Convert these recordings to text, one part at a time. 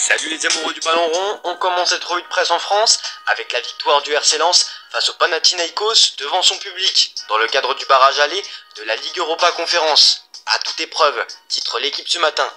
Salut les amoureux du ballon rond, on commence cette revue de presse en France avec la victoire du RC Lens face au Panathinaikos devant son public dans le cadre du barrage aller de la Ligue Europa Conférence. À toute épreuve, titre l'équipe ce matin.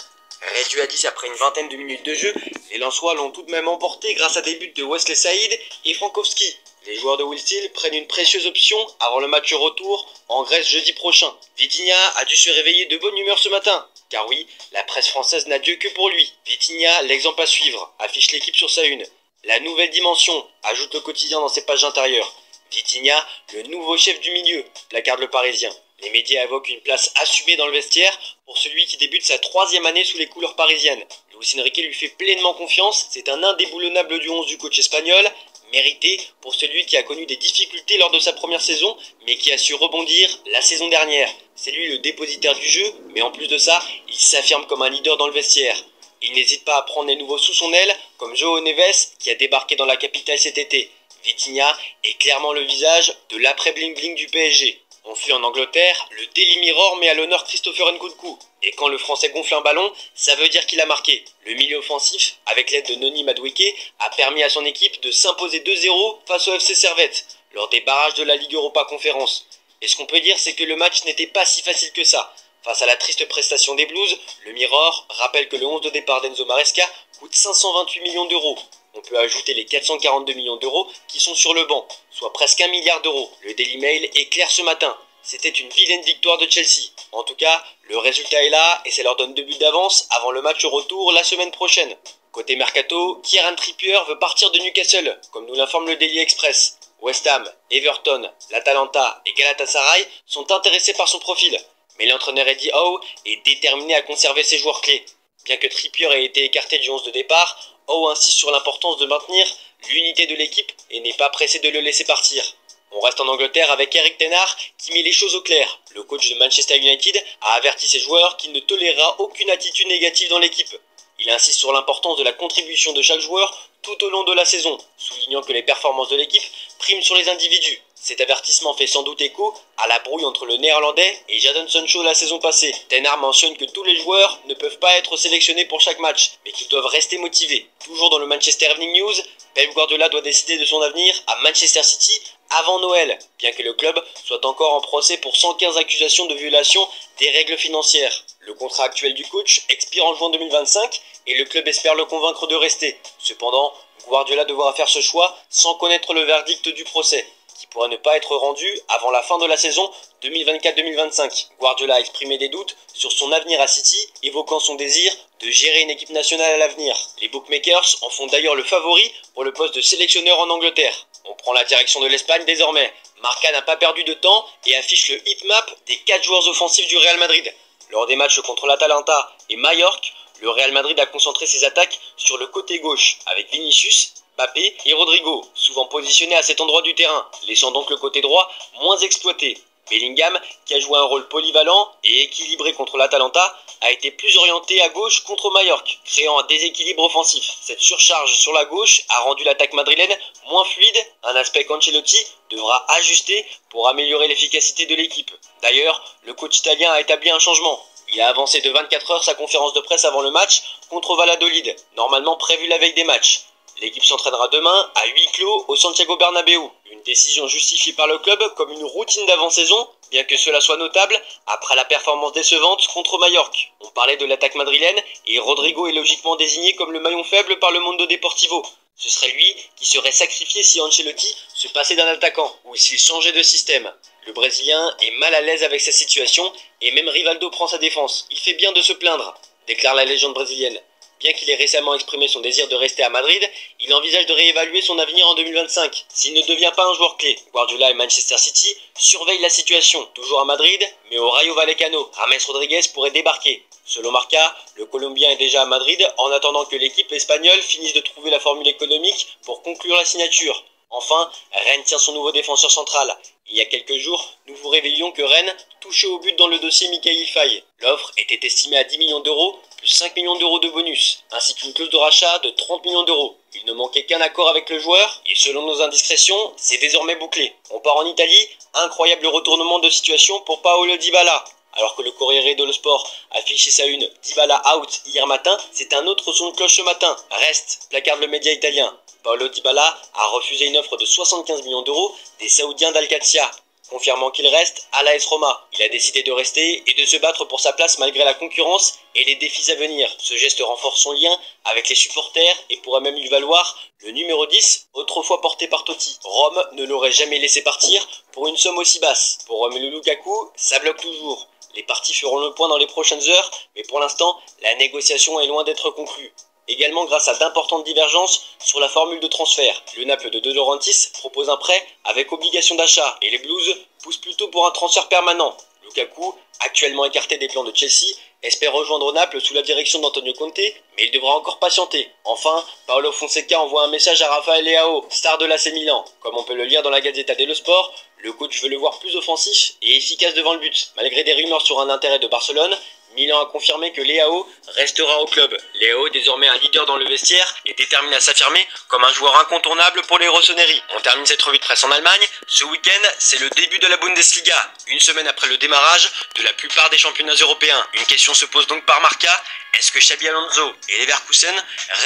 Réduit à 10 après une vingtaine de minutes de jeu, les Lensois l'ont tout de même emporté grâce à des buts de Wesley Saïd et Frankowski. Les joueurs de Will Steele prennent une précieuse option avant le match retour en Grèce jeudi prochain. Vitinha a dû se réveiller de bonne humeur ce matin. Car oui, la presse française n'a Dieu que pour lui. Vitinha, l'exemple à suivre, affiche l'équipe sur sa une. La nouvelle dimension, ajoute le quotidien dans ses pages intérieures. Vitinha, le nouveau chef du milieu, placarde le Parisien. Les médias évoquent une place assumée dans le vestiaire pour celui qui débute sa 3e année sous les couleurs parisiennes. Luis Enrique lui fait pleinement confiance, c'est un indéboulonnable du 11 du coach espagnol, mérité pour celui qui a connu des difficultés lors de sa première saison, mais qui a su rebondir la saison dernière. C'est lui le dépositaire du jeu, mais en plus de ça, il s'affirme comme un leader dans le vestiaire. Il n'hésite pas à prendre les nouveaux sous son aile, comme João Neves, qui a débarqué dans la capitale cet été. Vitinha est clairement le visage de l'après-bling-bling du PSG. On fuit en Angleterre, le Daily Mirror met à l'honneur Christopher Nkunku. Et quand le Français gonfle un ballon, ça veut dire qu'il a marqué. Le milieu offensif, avec l'aide de Noni Madueke, a permis à son équipe de s'imposer 2-0 face au FC Servette, lors des barrages de la Ligue Europa Conférence. Et ce qu'on peut dire, c'est que le match n'était pas si facile que ça. Face à la triste prestation des Blues, le Mirror rappelle que le 11 de départ d'Enzo Maresca coûte 528 millions d'euros. On peut ajouter les 442 millions d'euros qui sont sur le banc, soit presque 1 milliard d'euros. Le Daily Mail est clair ce matin. C'était une vilaine victoire de Chelsea. En tout cas, le résultat est là et ça leur donne 2 buts d'avance avant le match retour la semaine prochaine. Côté Mercato, Kieran Trippier veut partir de Newcastle, comme nous l'informe le Daily Express. West Ham, Everton, l'Atalanta et Galatasaray sont intéressés par son profil. Mais l'entraîneur Eddie Howe est déterminé à conserver ses joueurs clés. Bien que Trippier ait été écarté du 11 de départ, Howe insiste sur l'importance de maintenir l'unité de l'équipe et n'est pas pressé de le laisser partir. On reste en Angleterre avec Eric Ten Hag qui met les choses au clair. Le coach de Manchester United a averti ses joueurs qu'il ne tolérera aucune attitude négative dans l'équipe. Il insiste sur l'importance de la contribution de chaque joueur tout au long de la saison, soulignant que les performances de l'équipe priment sur les individus. Cet avertissement fait sans doute écho à la brouille entre le néerlandais et Jadon Sancho la saison passée. Ten Hag mentionne que tous les joueurs ne peuvent pas être sélectionnés pour chaque match, mais qu'ils doivent rester motivés. Toujours dans le Manchester Evening News, Pep Guardiola doit décider de son avenir à Manchester City avant Noël, bien que le club soit encore en procès pour 115 accusations de violation des règles financières. Le contrat actuel du coach expire en juin 2025 et le club espère le convaincre de rester. Cependant, Guardiola devra faire ce choix sans connaître le verdict du procès, qui pourrait ne pas être rendu avant la fin de la saison 2024-2025. Guardiola a exprimé des doutes sur son avenir à City, évoquant son désir de gérer une équipe nationale à l'avenir. Les bookmakers en font d'ailleurs le favori pour le poste de sélectionneur en Angleterre. On prend la direction de l'Espagne désormais. Marca n'a pas perdu de temps et affiche le heatmap des 4 joueurs offensifs du Real Madrid. Lors des matchs contre l'Atalanta et Mallorca, le Real Madrid a concentré ses attaques sur le côté gauche avec Vinicius, Mbappé et Rodrigo, souvent positionnés à cet endroit du terrain, laissant donc le côté droit moins exploité. Bellingham, qui a joué un rôle polyvalent et équilibré contre l'Atalanta, a été plus orienté à gauche contre Mallorca, créant un déséquilibre offensif. Cette surcharge sur la gauche a rendu l'attaque madrilène moins fluide, un aspect qu'Ancelotti devra ajuster pour améliorer l'efficacité de l'équipe. D'ailleurs, le coach italien a établi un changement. Il a avancé de 24 heures sa conférence de presse avant le match contre Valladolid, normalement prévu la veille des matchs. L'équipe s'entraînera demain à huis clos au Santiago Bernabéu. Une décision justifiée par le club comme une routine d'avant-saison, bien que cela soit notable après la performance décevante contre Mallorca. On parlait de l'attaque madrilène et Rodrigo est logiquement désigné comme le maillon faible par le Mundo Deportivo. Ce serait lui qui serait sacrifié si Ancelotti se passait d'un attaquant ou s'il changeait de système. Le Brésilien est mal à l'aise avec sa situation et même Rivaldo prend sa défense. Il fait bien de se plaindre, déclare la légende brésilienne. Bien qu'il ait récemment exprimé son désir de rester à Madrid, il envisage de réévaluer son avenir en 2025, s'il ne devient pas un joueur clé. Guardiola et Manchester City surveillent la situation, toujours à Madrid, mais au Rayo Vallecano. James Rodriguez pourrait débarquer. Selon Marca, le Colombien est déjà à Madrid en attendant que l'équipe espagnole finisse de trouver la formule économique pour conclure la signature. Enfin, Rennes tient son nouveau défenseur central. Il y a quelques jours, nous vous révélions que Rennes touchait au but dans le dossier Mikayil Faye. L'offre était estimée à 10 millions d'euros, plus 5 millions d'euros de bonus, ainsi qu'une clause de rachat de 30 millions d'euros. Il ne manquait qu'un accord avec le joueur, et selon nos indiscrétions, c'est désormais bouclé. On part en Italie, incroyable retournement de situation pour Paolo Dybala. Alors que le Corriere dello Sport affichait sa une Dybala out hier matin, c'est un autre son de cloche ce matin. Reste, placarde le média italien. Paulo Dybala a refusé une offre de 75 millions d'euros des Saoudiens d'Al-Qadsia, confirmant qu'il reste à l'AS Roma. Il a décidé de rester et de se battre pour sa place malgré la concurrence et les défis à venir. Ce geste renforce son lien avec les supporters et pourrait même lui valoir le numéro 10, autrefois porté par Totti. Rome ne l'aurait jamais laissé partir pour une somme aussi basse. Pour Romelu Lukaku, ça bloque toujours. Les parties feront le point dans les prochaines heures, mais pour l'instant, la négociation est loin d'être conclue. Également grâce à d'importantes divergences sur la formule de transfert. Le Naples de De Laurentiis propose un prêt avec obligation d'achat et les Blues poussent plutôt pour un transfert permanent. Lukaku, actuellement écarté des plans de Chelsea, espère rejoindre Naples sous la direction d'Antonio Conte, mais il devra encore patienter. Enfin, Paolo Fonseca envoie un message à Rafael Leao, star de l'AC Milan. Comme on peut le lire dans la Gazzetta dello Sport, le coach veut le voir plus offensif et efficace devant le but. Malgré des rumeurs sur un intérêt de Barcelone, Milan a confirmé que Leao restera au club. Leao, désormais un leader dans le vestiaire, est déterminé à s'affirmer comme un joueur incontournable pour les Rossoneri. On termine cette revue de presse en Allemagne. Ce week-end, c'est le début de la Bundesliga, une semaine après le démarrage de la plupart des championnats européens. Une question se pose donc par Marca. Est-ce que Xabi Alonso et Leverkusen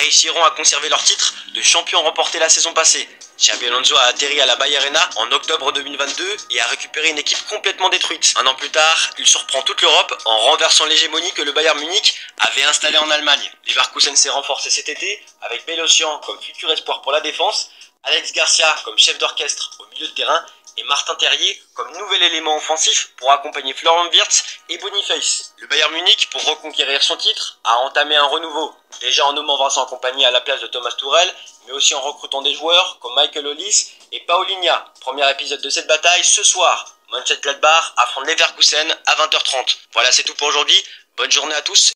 réussiront à conserver leur titre de champion remporté la saison passée? Xabi Alonso a atterri à la Bayer Arena en octobre 2022 et a récupéré une équipe complètement détruite. Un an plus tard, il surprend toute l'Europe en renversant l'hégémonie que le Bayern Munich avait installée en Allemagne. Leverkusen s'est renforcé cet été avec Belocian comme futur espoir pour la défense, Alex Garcia comme chef d'orchestre au milieu de terrain et Martin Terrier comme nouvel élément offensif pour accompagner Florian Wirtz et Boniface. Le Bayern Munich, pour reconquérir son titre, a entamé un renouveau, déjà en nommant Vincent Kompany à la place de Thomas Tuchel, mais aussi en recrutant des joueurs comme Michael Olise et Paulinho. Premier épisode de cette bataille ce soir. Mönchengladbach affronte Leverkusen à 20h30. Voilà, c'est tout pour aujourd'hui. Bonne journée à tous.